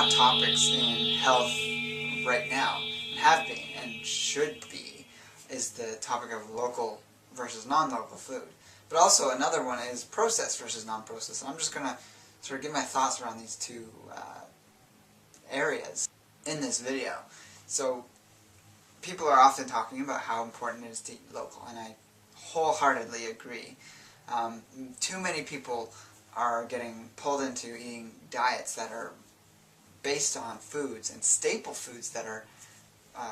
hot topics in health right now, and have been, and should be, is the topic of local versus non-local food. But also another one is processed versus non-processed. And I'm just going to sort of give my thoughts around these two areas in this video. So people are often talking about how important it is to eat local, and I wholeheartedly agree. Too many people are getting pulled into eating diets that are based on foods and staple foods that are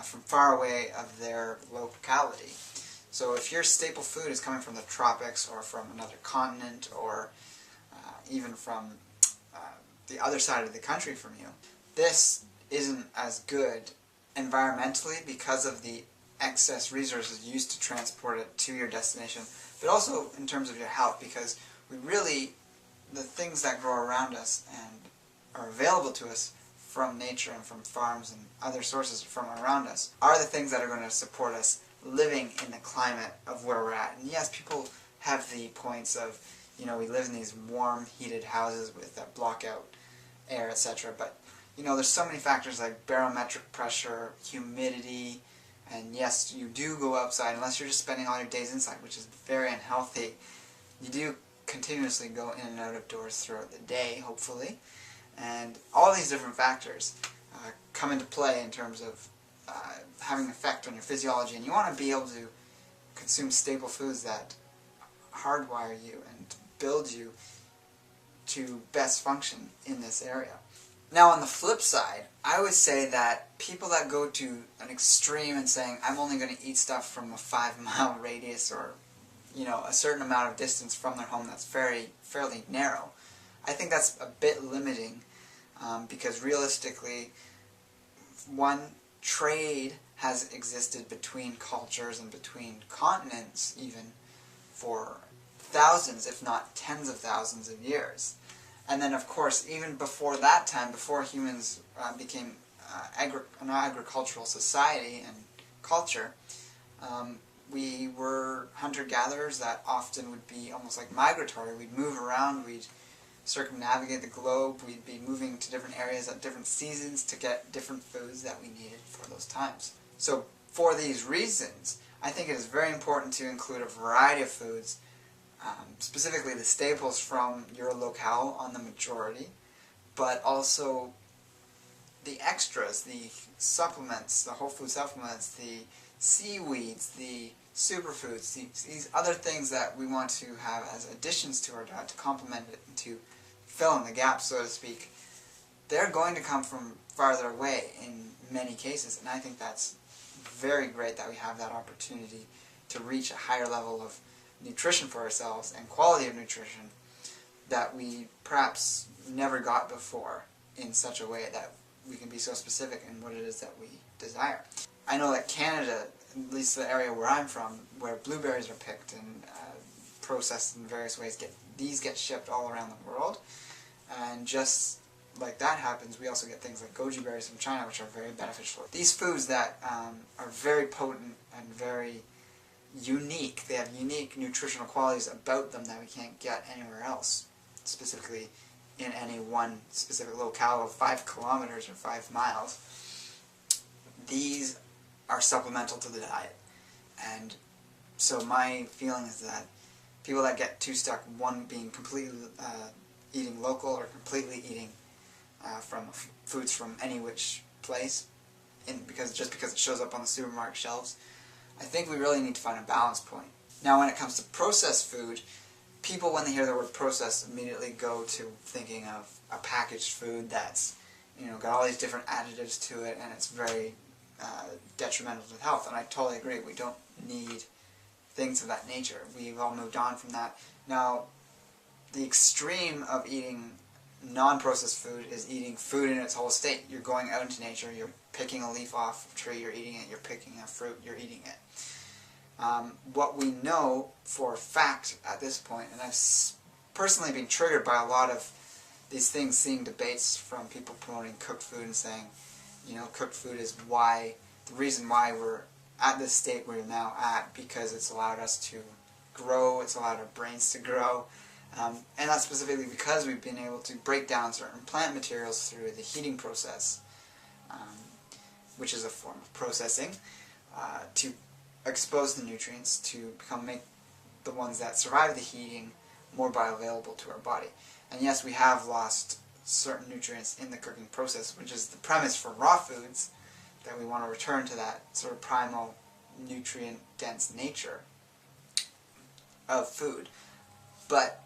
from far away of their locality. So if your staple food is coming from the tropics or from another continent or even from the other side of the country from you, this isn't as good environmentally because of the excess resources used to transport it to your destination, but also in terms of your health, because the things that grow around us and are available to us from nature and from farms and other sources from around us are the things that are going to support us living in the climate of where we're at. And yes, people have the points of, you know, we live in these warm, heated houses with that block out air, etc. But, you know, there's so many factors like barometric pressure, humidity, and yes, you do go outside, unless you're just spending all your days inside, which is very unhealthy. You do continuously go in and out of doors throughout the day, hopefully. And all these different factors come into play in terms of having an effect on your physiology, and you want to be able to consume staple foods that hardwire you and build you to best function in this area. Now on the flip side, I would say that people that go to an extreme and saying, I'm only going to eat stuff from a 5-mile radius or, you know, a certain amount of distance from their home that's fairly narrow, I think that's a bit limiting because realistically, one, trade has existed between cultures and between continents even for thousands, if not tens of thousands of years. And then of course, even before that time, before humans became an agricultural society and culture, we were hunter-gatherers that often would be almost like migratory. We'd move around, we'd circumnavigate the globe, we'd be moving to different areas at different seasons to get different foods that we needed for those times. So for these reasons, I think it is very important to include a variety of foods, specifically the staples from your locale on the majority, but also the extras, the supplements, the whole food supplements, the seaweeds, the superfoods, these other things that we want to have as additions to our diet to complement it and to fill in the gaps, so to speak. They're going to come from farther away in many cases, and I think that's very great that we have that opportunity to reach a higher level of nutrition for ourselves and quality of nutrition that we perhaps never got before in such a way that we can be so specific in what it is that we desire. I know that Canada, at least the area where I'm from, where blueberries are picked and processed in various ways, these get shipped all around the world, and just like that happens, we also get things like goji berries from China, which are very beneficial. These foods that are very potent and very unique, they have unique nutritional qualities about them that we can't get anywhere else, specifically in any one specific locale of 5 kilometers or 5 miles. These are supplemental to the diet, and so my feeling is that people that get too stuck, one being completely eating local or completely eating from foods from any which place, just because it shows up on the supermarket shelves, I think we really need to find a balance point. Now when it comes to processed food, people when they hear the word processed immediately go to thinking of a packaged food that's, you know, got all these different additives to it and it's very detrimental to health, and I totally agree. We don't need things of that nature. We've all moved on from that. Now, the extreme of eating non-processed food is eating food in its whole state. You're going out into nature, you're picking a leaf off a tree, you're eating it, you're picking a fruit, you're eating it. What we know for a fact at this point, and I've personally been triggered by a lot of these things, seeing debates from people promoting cooked food and saying, you know, cooked food is the reason why we're at this state we're now at, because it's allowed us to grow, it's allowed our brains to grow, And that's specifically because we've been able to break down certain plant materials through the heating process, which is a form of processing, to expose the nutrients to make the ones that survive the heating more bioavailable to our body. And yes, we have lost certain nutrients in the cooking process, which is the premise for raw foods, that we want to return to that sort of primal, nutrient-dense nature of food. But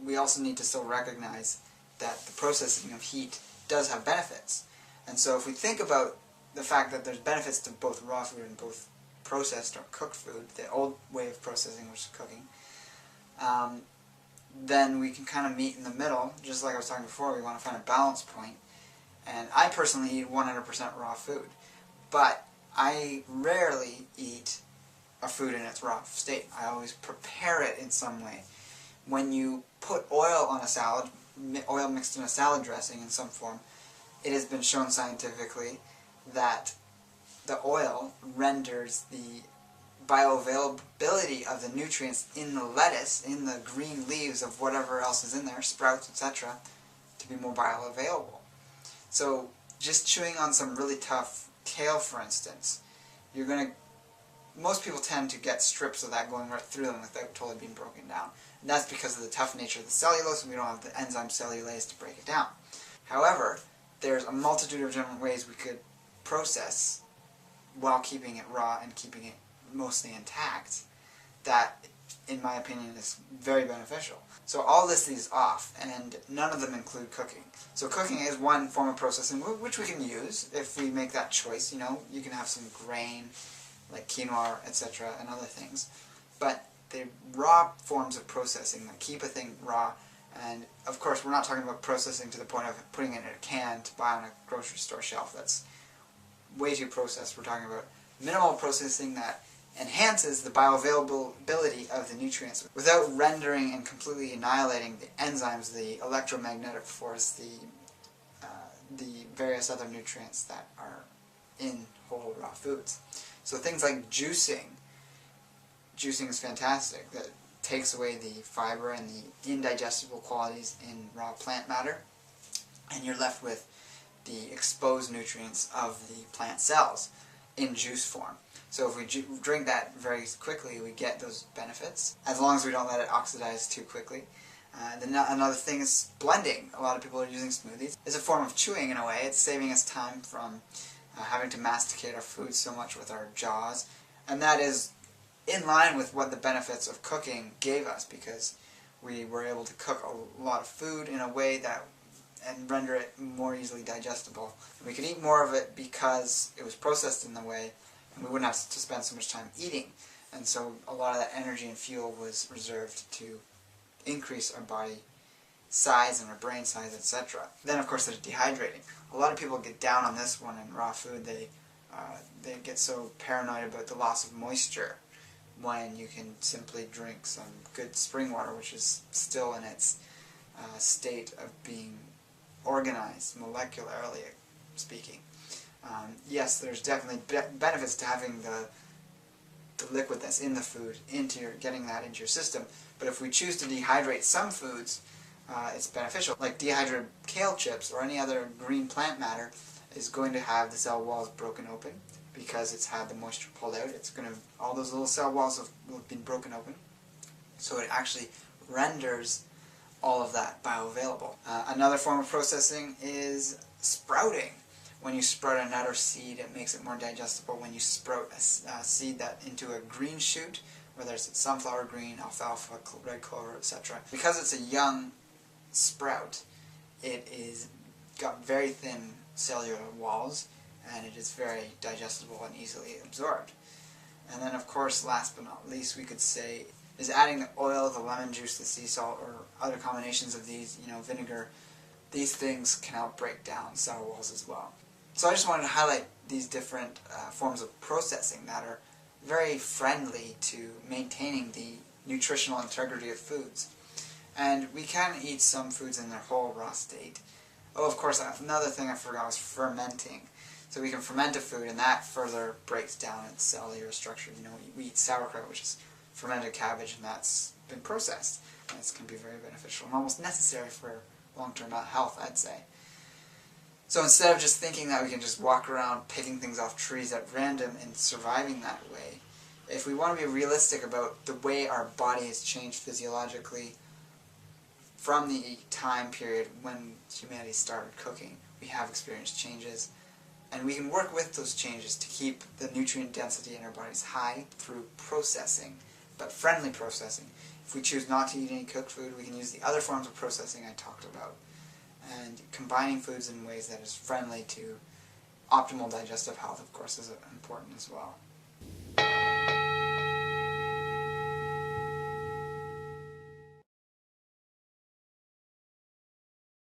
we also need to still recognize that the processing of heat does have benefits. And so if we think about the fact that there's benefits to both raw food and both processed or cooked food, the old way of processing, which is cooking, then we can kind of meet in the middle. Just like I was talking before, we want to find a balance point. And I personally eat 100% raw food, but I rarely eat a food in its raw state. I always prepare it in some way. When you put oil on a salad, oil mixed in a salad dressing in some form, it has been shown scientifically that the oil renders the bioavailability of the nutrients in the lettuce, in the green leaves of whatever else is in there, sprouts, etc., to be more bioavailable. So just chewing on some really tough kale, for instance, most people tend to get strips of that going right through them without totally being broken down. And that's because of the tough nature of the cellulose, and we don't have the enzyme cellulase to break it down. However, there's a multitude of different ways we could process while keeping it raw and keeping it mostly intact that, in my opinion, is very beneficial. So all this is off, and none of them include cooking. So cooking is one form of processing which we can use if we make that choice. You know, you can have some grain, like quinoa, etc., and other things. But the raw forms of processing that keep a thing raw, and of course we're not talking about processing to the point of putting it in a can to buy on a grocery store shelf. That's way too processed. We're talking about minimal processing that enhances the bioavailability of the nutrients without rendering and completely annihilating the enzymes, the electromagnetic force, the various other nutrients that are in whole raw foods. So things like juicing. Juicing is fantastic. That takes away the fiber and the indigestible qualities in raw plant matter, and you're left with the exposed nutrients of the plant cells in juice form. So if we drink that very quickly, we get those benefits, as long as we don't let it oxidize too quickly. Then another thing is blending. A lot of people are using smoothies. It's a form of chewing in a way. It's saving us time from having to masticate our food so much with our jaws. And that is in line with what the benefits of cooking gave us, because we were able to cook a lot of food in a way and render it more easily digestible. And we could eat more of it because it was processed in the way, and we wouldn't have to spend so much time eating. And so a lot of that energy and fuel was reserved to increase our body size and our brain size, etc. Then of course there's dehydrating. A lot of people get down on this one in raw food. They get so paranoid about the loss of moisture when you can simply drink some good spring water, which is still in its state of being organized, molecularly speaking. Yes, there's definitely benefits to having the liquid that's in the food getting that into your system. But if we choose to dehydrate some foods, it's beneficial. Like dehydrated kale chips or any other green plant matter is going to have the cell walls broken open because it's had the moisture pulled out. All those little cell walls have been broken open, so it actually renders all of that bioavailable. Another form of processing is sprouting. When you sprout a nut or seed, it makes it more digestible. When you sprout a seed into a green shoot, whether it's sunflower green, alfalfa, red clover, etc. Because it's a young sprout, it is got very thin cellular walls, and it is very digestible and easily absorbed. And then of course, last but not least, we could say is adding the oil, the lemon juice, the sea salt, or other combinations of these, vinegar. These things can help break down cell walls as well. So I just wanted to highlight these different forms of processing that are very friendly to maintaining the nutritional integrity of foods. And we can eat some foods in their whole raw state. Oh, of course, another thing I forgot was fermenting. So we can ferment a food, and that further breaks down its cellular structure. We eat sauerkraut, which is fermented cabbage, and that's been processed. This can be very beneficial and almost necessary for long-term health, I'd say. So instead of just thinking that we can just walk around picking things off trees at random and surviving that way, if we want to be realistic about the way our body has changed physiologically from the time period when humanity started cooking, we have experienced changes, and we can work with those changes to keep the nutrient density in our bodies high through processing, but friendly processing. If we choose not to eat any cooked food, we can use the other forms of processing I talked about, and combining foods in ways that is friendly to optimal digestive health, of course, is important as well.